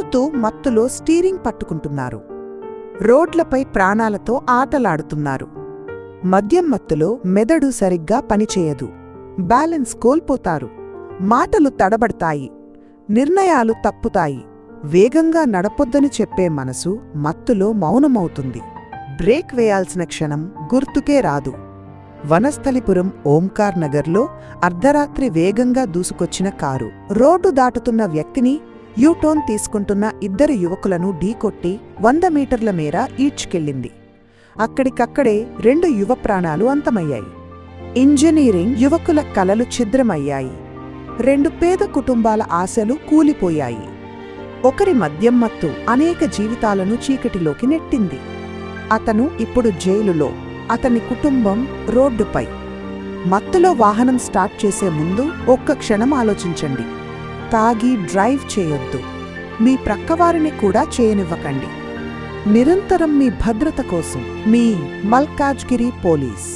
తాగుతూ మత్తులో స్టీరింగ్ పట్టుకుంటున్నారు. రోడ్లపై ప్రాణాలతో ఆటలాడుతున్నారు. మద్యం మత్తులో మెదడు సరిగ్గా పనిచేయదు. బ్యాలెన్స్ కోల్పోతారు. మాటలు తడబడతాయి. నిర్ణయాలు తప్పుతాయి. వేగంగా నడపొద్దని చెప్పే మనసు మత్తులో మౌనమవుతుంది. బ్రేక్ వేయాల్సిన క్షణం గుర్తుకే రాదు. వనస్థలిపురం ఓంకార్ నగర్లో అర్ధరాత్రి వేగంగా దూసుకొచ్చిన కారు రోడ్డు దాటుతున్న వ్యక్తిని యూటర్న్ తీసుకుంటున్న ఇద్దరు యువకులను ఢీకొట్టి 100 మీటర్ల మేర ఈడ్చుకెళ్ళింది. అక్కడికక్కడే 2 యువ ప్రాణాలు అంతమయ్యాయి. ఇంజనీరింగ్ యువకుల కలలు ఛిద్రమయ్యాయి. 2 పేద కుటుంబాల ఆశలు కూలిపోయాయి. ఒకరి మద్యం మత్తు అనేక జీవితాలను చీకటిలోకి నెట్టింది. అతను ఇప్పుడు జైలులో, అతని కుటుంబం రోడ్డుపై. మత్తులో వాహనం స్టార్ట్ చేసే ముందు ఒక్క క్షణం ఆలోచించండి. తాగి డ్రైవ్ చేయొద్దు. మీ ప్రక్కవారిని కూడా చేయనివ్వకండి. నిరంతరం మీ భద్రత కోసం మీ మల్కాజ్గిరి పోలీస్.